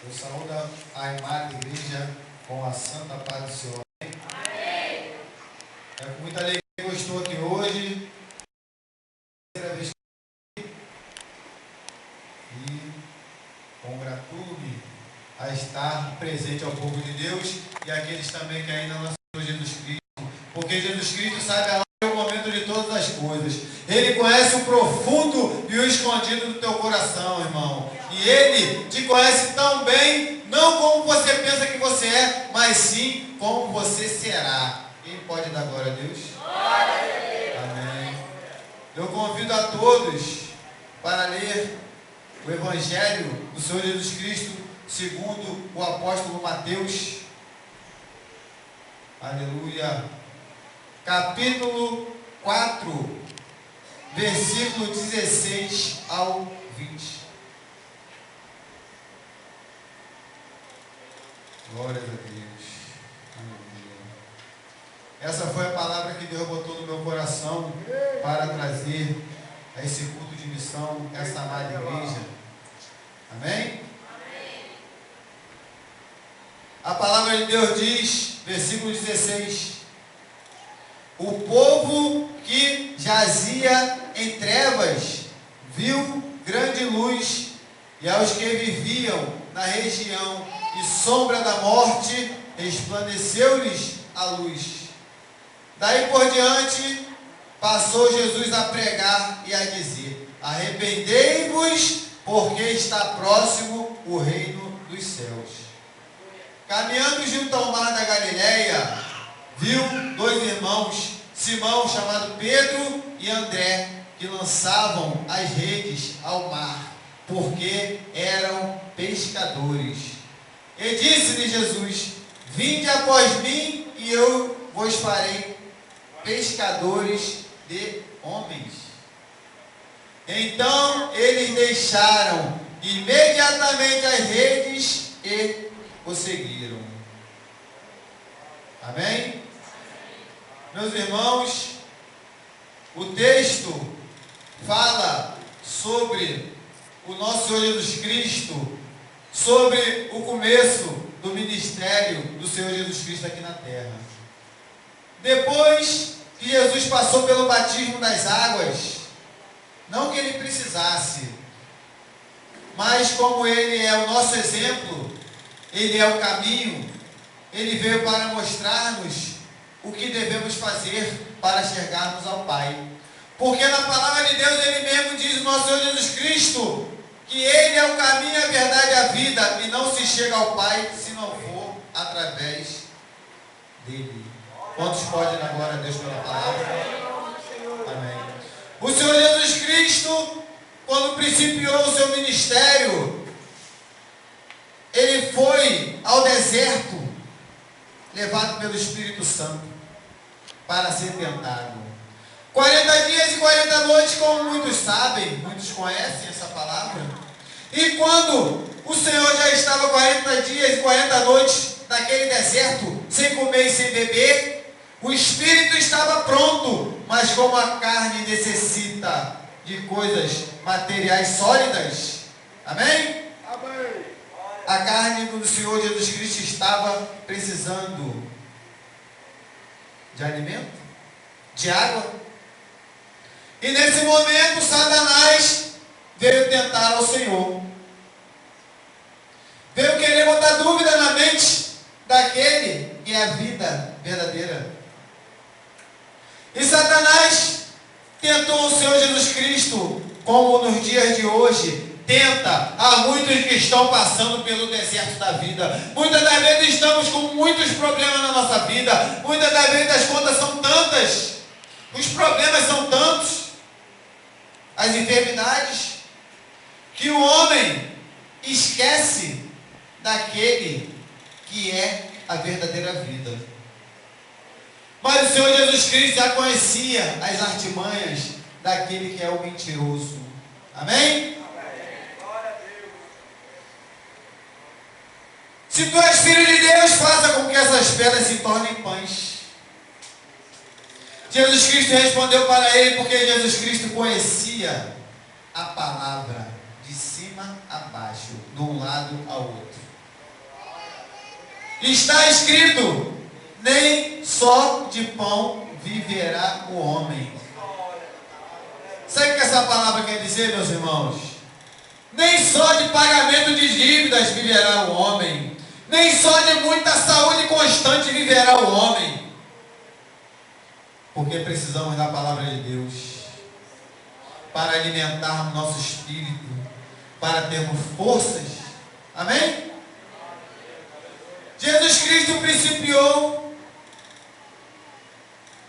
Eu saúdo a amada igreja com a santa paz do Senhor. Amém. É com muita alegria que eu estou aqui hoje. Primeira vez e congratulo-me a estar presente ao povo de Deus e aqueles também que ainda não são Jesus Cristo. Porque Jesus Cristo sabe a hora e o momento de todas as coisas. Ele conhece o profundo e o escondido do teu coração, irmão. E Ele te conhece tão bem, não como você pensa que você é, mas sim como você será. Quem pode dar glória a Deus? Glória a Deus. Amém. Eu convido a todos para ler o Evangelho do Senhor Jesus Cristo segundo o apóstolo Mateus. Aleluia. Capítulo 4, versículo 16 ao 20. Glórias a Deus. Aleluia. Essa foi a palavra que Deus botou no meu coração para trazer a esse culto de missão, essa amada igreja. Amém? A palavra de Deus diz, versículo 16: o povo que jazia em trevas viu grande luz, e aos que viviam na região e sombra da morte, resplandeceu-lhes a luz. Daí por diante, passou Jesus a pregar e a dizer: arrependei-vos, porque está próximo o reino dos céus. Caminhando junto ao mar da Galileia, viu dois irmãos, Simão, chamado Pedro, e André, que lançavam as redes ao mar, porque eram pescadores. E disse-lhe Jesus: vinde após mim, e eu vos farei pescadores de homens. Então eles deixaram imediatamente as redes e o seguiram. Amém? Meus irmãos, o texto fala sobre o nosso Senhor Jesus Cristo, sobre o começo do ministério do Senhor Jesus Cristo aqui na terra. Depois que Jesus passou pelo batismo das águas, não que ele precisasse, mas como ele é o nosso exemplo, ele é o caminho, ele veio para mostrar-nos o que devemos fazer para chegarmos ao Pai. Porque na palavra de Deus ele mesmo diz, o nosso Senhor Jesus Cristo, que ele é o caminho, a verdade e a vida, e não se chega ao Pai se não for através dele. Quantos podem dar glória a Deus pela palavra? Amém. O Senhor Jesus Cristo, quando principiou o seu ministério, ele foi ao deserto, levado pelo Espírito Santo, para ser tentado. 40 dias e 40 noites, como muitos sabem, muitos conhecem essa palavra. E quando o Senhor já estava 40 dias e 40 noites naquele deserto, sem comer e sem beber, o Espírito estava pronto, mas como a carne necessita de coisas materiais sólidas, amém? Amém. A carne do Senhor Jesus Cristo estava precisando de alimento, de água. E nesse momento, Satanás veio tentar ao Senhor. Veio querer botar dúvida na mente daquele que é a vida verdadeira. E Satanás tentou o Senhor Jesus Cristo, como nos dias de hoje tenta a muitos que estão passando pelo deserto da vida. Muitas das vezes estamos com muitos problemas na nossa vida. Muitas das vezes as contas são tantas, os problemas são tantos, as enfermidades, que o homem esquece daquele que é a verdadeira vida. Mas o Senhor Jesus Cristo já conhecia as artimanhas daquele que é o mentiroso. Amém? Se tu és filho de Deus, faça com que essas pedras se tornem pães. Jesus Cristo respondeu para ele, porque Jesus Cristo conhecia a palavra de cima a baixo, de um lado ao outro. Está escrito: nem só de pão viverá o homem. Sabe o que essa palavra quer dizer, meus irmãos? Nem só de pagamento de dívidas viverá o homem. Nem só de muita saúde constante viverá o homem. Porque precisamos da palavra de Deus para alimentar o nosso espírito, para termos forças. Amém? Jesus Cristo principiou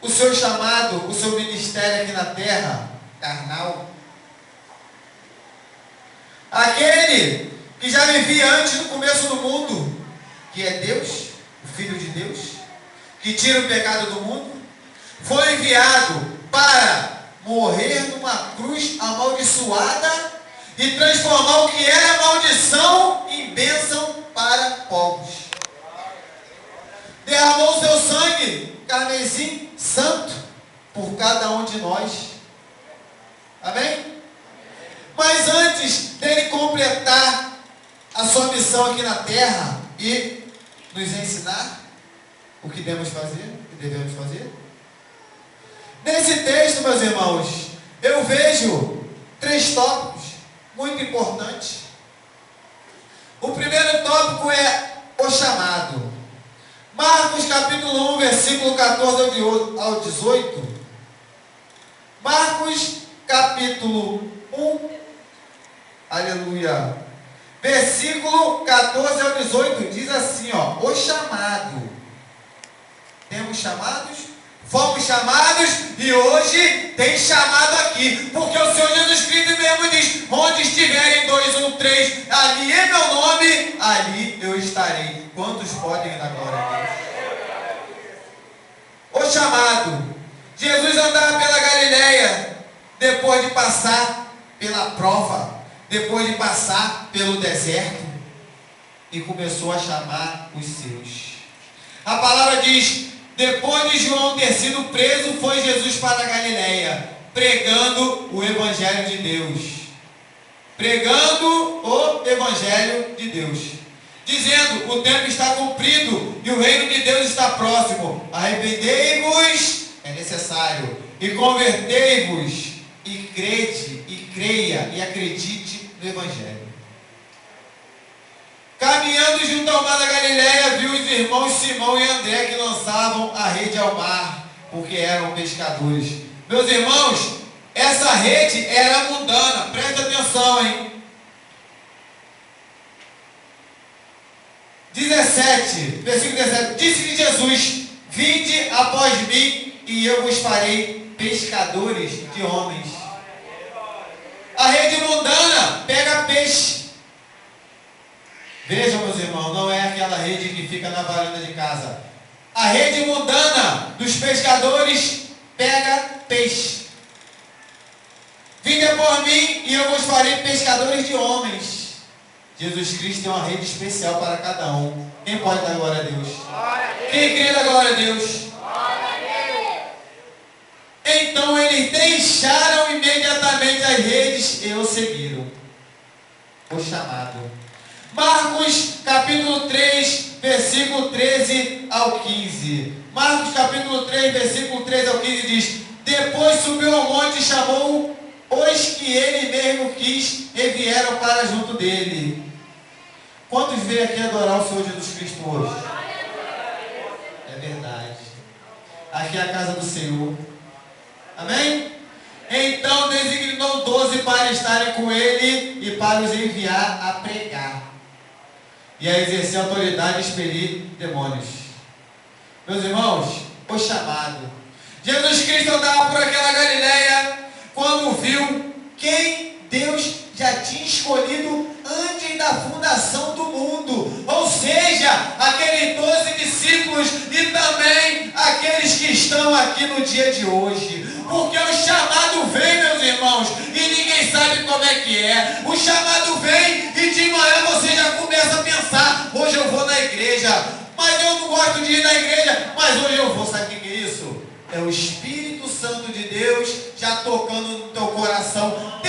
o seu chamado, o seu ministério aqui na terra, carnal. Aquele que já vivia antes no começo do mundo, que é Deus, o Filho de Deus, que tira o pecado do mundo, foi enviado para morrer numa cruz amaldiçoada e transformar o que era maldição em bênção para povos. Derramou seu sangue, carmesim santo, por cada um de nós. Amém? Mas antes dele completar a sua missão aqui na terra e nos ensinar o que devemos fazer, nesse texto, meus irmãos, eu vejo 3 tópicos muito importantes. O primeiro tópico é o chamado. Marcos capítulo 1, versículo 14 ao 18. Marcos capítulo 1, aleluia, versículo 14 ao 18, diz assim, ó: o chamado. Temos chamados? Fomos chamados e hoje tem chamado aqui, porque o Senhor Jesus Cristo mesmo diz: onde estiverem 2 ou 3, ali é meu nome, ali eu estarei. Quantos podem dar glória a Deus? O chamado. Jesus andava pela Galileia, depois de passar pela prova, depois de passar pelo deserto, e começou a chamar os seus. A palavra diz: depois de João ter sido preso, foi Jesus para a Galileia, pregando o Evangelho de Deus. Pregando o Evangelho de Deus. Dizendo: o tempo está cumprido e o reino de Deus está próximo. Arrependei-vos, é necessário, e convertei-vos, e crede, e creia, e acredite no Evangelho. Caminhando junto ao mar da Galileia, viu os irmãos Simão e André que lançavam a rede ao mar, porque eram pescadores. Meus irmãos, essa rede era mundana, presta atenção, hein? 17, versículo 17, disse-lhe Jesus: vinde após mim, e eu vos farei pescadores de homens. A rede mundana pega peixe. Vejam, meus irmãos, não é aquela rede que fica na varanda de casa. A rede mundana dos pescadores pega peixe. Vinde por mim e eu vos farei pescadores de homens. Jesus Cristo tem uma rede especial para cada um. Quem pode dar glória a Deus? Quem crê dá glória a Deus? Então eles deixaram imediatamente as redes e o seguiram. O chamado. Marcos capítulo 3, versículo 13 ao 15. Marcos capítulo 3, versículo 13 ao 15 diz: depois subiu ao monte e chamou os que ele mesmo quis e vieram para junto dele. Quantos veio aqui adorar o Senhor Jesus Cristo hoje? É verdade. Aqui é a casa do Senhor. Amém? Então designou 12 para estarem com ele e para os enviar a pregar e a exercer autoridade e expelir demônios. Meus irmãos, o chamado. Jesus Cristo andava por aquela Galileia quando viu quem Deus já tinha escolhido antes da fundação do mundo. Ou seja, aqueles 12 discípulos e também aqueles que estão aqui no dia de hoje. Porque o chamado vem, meus irmãos, e ninguém sabe como é que é. O chamado vem e de manhã você já começa a pensar: hoje eu vou na igreja, mas eu não gosto de ir na igreja, mas hoje eu vou. Sabe o que é isso? É o Espírito Santo de Deus já tocando no teu coração.